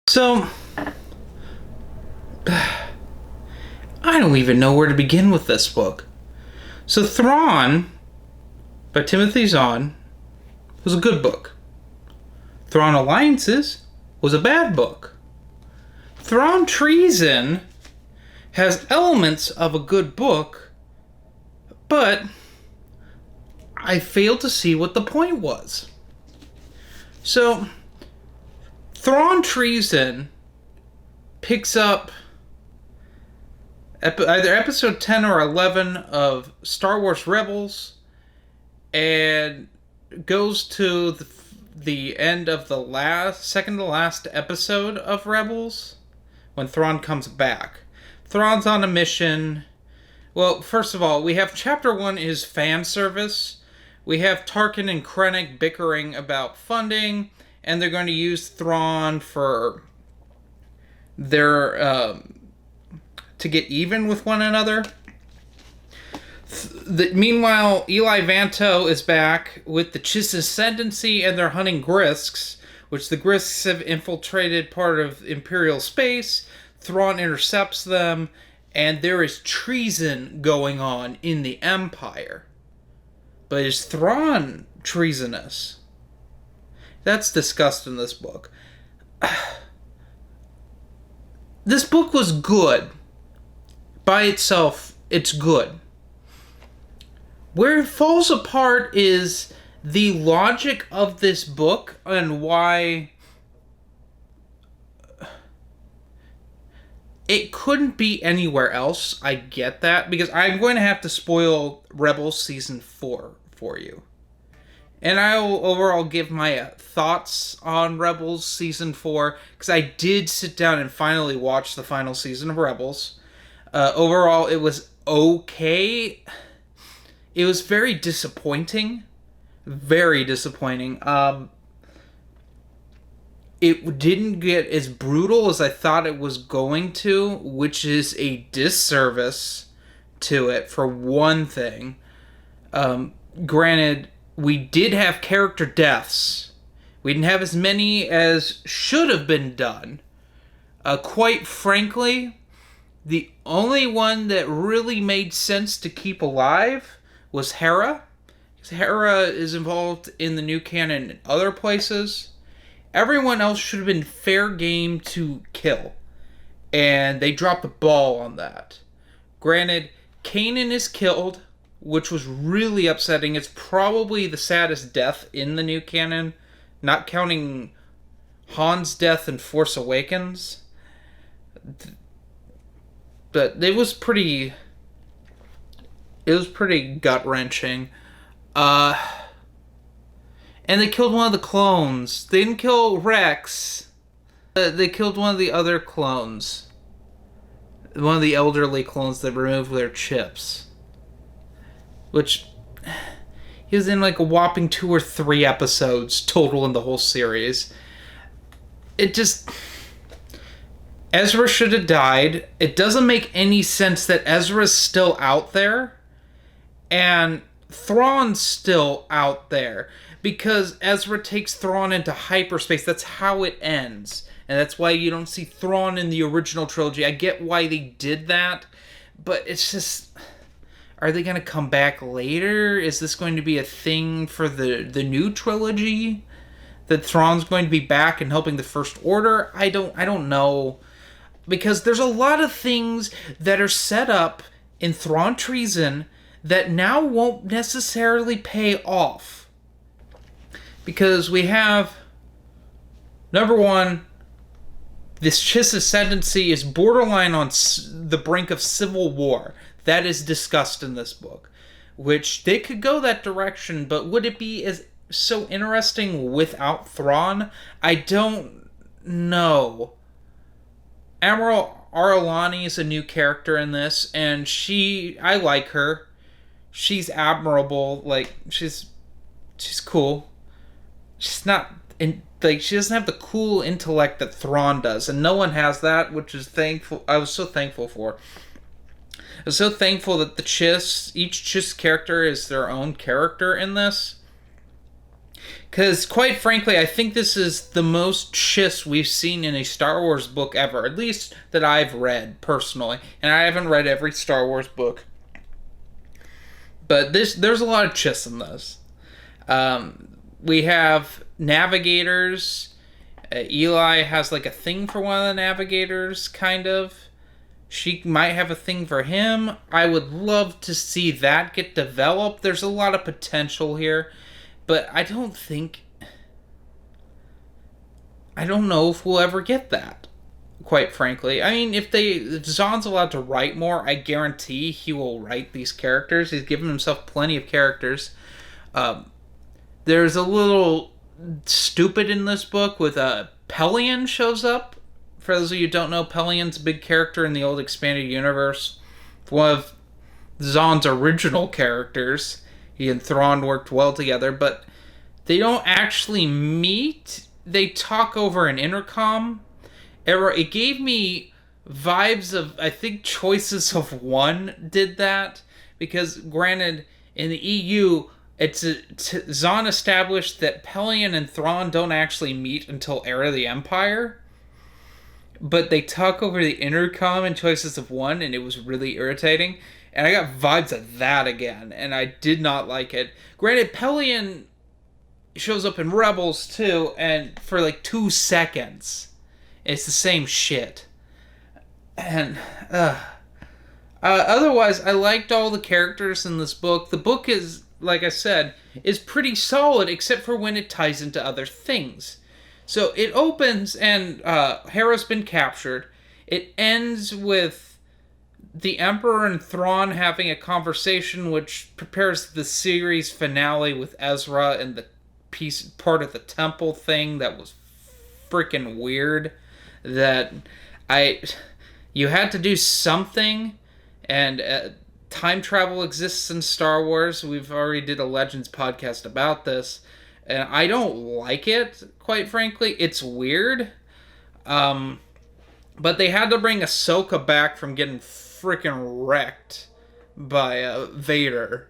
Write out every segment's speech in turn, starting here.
So, I don't even know where to begin with this book. So, Thrawn by Timothy Zahn was a good book. Thrawn Alliances was a bad book. Thrawn Treason has elements of a good book, but I failed to see what the point was. So, Thrawn Treason picks up either episode 10 or 11 of Star Wars Rebels and goes to the end of the second to last episode of Rebels when Thrawn comes back. Thrawn's on a mission. Well, first of all, we have chapter 1 is fan service. We have Tarkin and Krennic bickering about funding, and they're going to use Thrawn for their to get even with one another. Meanwhile, Eli Vanto is back with the Chiss Ascendancy, and they're hunting Grisks, which the Grisks have infiltrated part of Imperial space. Thrawn intercepts them, and there is treason going on in the Empire. But is Thrawn treasonous? That's discussed in this book. This book was good. By itself, it's good. Where it falls apart is the logic of this book and why it couldn't be anywhere else. I get that, because I'm going to have to spoil Rebels Season 4 for you. And I will overall give my thoughts on Rebels Season 4, because I did sit down and finally watch the final season of Rebels. Overall, it was okay. It was very disappointing. Very disappointing. It didn't get as brutal as I thought it was going to, which is a disservice to it, for one thing. Granted, we did have character deaths. We didn't have as many as should have been done. Quite frankly, the only one that really made sense to keep alive was Hera. Because Hera is involved in the new canon in other places. Everyone else should have been fair game to kill. And they dropped the ball on that. Granted, Kanan is killed, which was really upsetting. It's probably the saddest death in the new canon, not counting Han's death in Force Awakens. But it was pretty gut-wrenching. And they killed one of the clones. They didn't kill Rex. They killed one of the other clones. One of the elderly clones that removed their chips. Which, he was in like a whopping 2 or 3 episodes total in the whole series. It just... Ezra should have died. It doesn't make any sense that Ezra's still out there and Thrawn's still out there, because Ezra takes Thrawn into hyperspace. That's how it ends. And that's why you don't see Thrawn in the original trilogy. I get why they did that, but it's just... Are they going to come back later? Is this going to be a thing for the new trilogy? That Thrawn's going to be back and helping the First Order? I don't know. Because there's a lot of things that are set up in Thrawn Treason that now won't necessarily pay off. Because we have, number one, this Chiss Ascendancy is borderline on the brink of civil war. That is discussed in this book. Which, they could go that direction, but would it be as so interesting without Thrawn? I don't know. Admiral Aralani is a new character in this, and I like her. She's admirable. Like, she's cool. She's not, she doesn't have the cool intellect that Thrawn does, and no one has that, which is thankful. I was so thankful for. I was so thankful that each Chiss character is their own character in this. Because, quite frankly, I think this is the most chiss we've seen in a Star Wars book ever, at least that I've read personally. And I haven't read every Star Wars book, but there's a lot of chiss in this. We have navigators. Eli has like a thing for one of the navigators, kind of. She might have a thing for him. I would love to see that get developed. There's a lot of potential here. But I don't know if we'll ever get that, quite frankly. I mean, if Zahn's allowed to write more, I guarantee he will write these characters. He's given himself plenty of characters. There's a little stupid in this book with Pelion shows up. For those of you who don't know, Pelion's a big character in the old expanded universe. One of Zahn's original characters. He and Thrawn worked well together, but they don't actually meet. They talk over an intercom. It gave me vibes of, I think, Choices of One did that. Because, granted, in the EU, Zahn established that Pelion and Thrawn don't actually meet until Era of the Empire. But they talk over the intercom in Choices of One, and it was really irritating. And I got vibes of that again, and I did not like it. Granted, Pelion shows up in Rebels, too, and for like 2 seconds. It's the same shit. And, otherwise, I liked all the characters in this book. The book is, like I said, is pretty solid, except for when it ties into other things. So it opens, and Hera's been captured. It ends with the Emperor and Thrawn having a conversation, which prepares the series finale with Ezra and the part of the temple thing that was freaking weird. You had to do something, and time travel exists in Star Wars. We've already did a Legends podcast about this, and I don't like it, quite frankly. It's weird. But they had to bring Ahsoka back from getting freaking wrecked by Vader.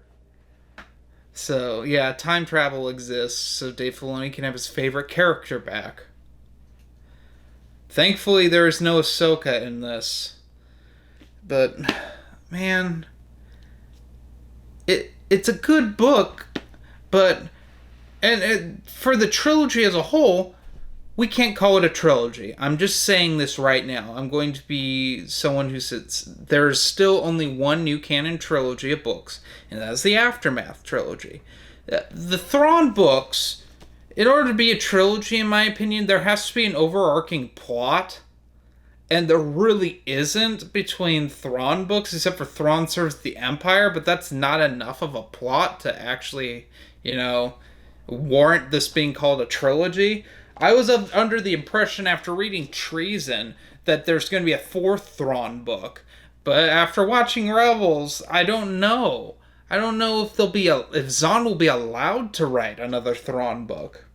So, yeah, time travel exists, so Dave Filoni can have his favorite character back. Thankfully, there is no Ahsoka in this. But, man, it's a good book, but and for the trilogy as a whole, we can't call it a trilogy. I'm just saying this right now. I'm going to be someone who says there's still only one new canon trilogy of books, and that's the Aftermath trilogy. The Thrawn books, in order to be a trilogy, in my opinion, there has to be an overarching plot, and there really isn't between Thrawn books, except for Thrawn serves the Empire, but that's not enough of a plot to actually, warrant this being called a trilogy. I was under the impression after reading Treason that there's going to be a 4th Thrawn book. But after watching Rebels, I don't know. I don't know if Zahn will be allowed to write another Thrawn book.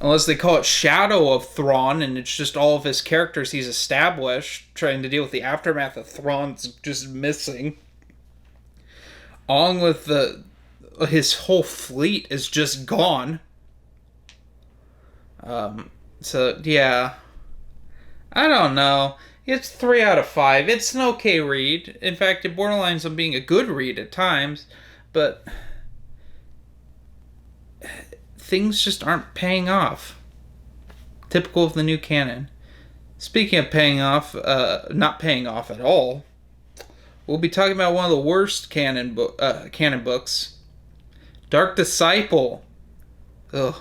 Unless they call it Shadow of Thrawn, and it's just all of his characters he's established, trying to deal with the aftermath of Thrawn's just missing. Along with his whole fleet is just gone. So, yeah. I don't know. It's 3 out of 5. It's an okay read. In fact, it borderlines on being a good read at times. But things just aren't paying off. Typical of the new canon. Speaking of paying off, not paying off at all, we'll be talking about one of the worst canon books. Dark Disciple. Ugh.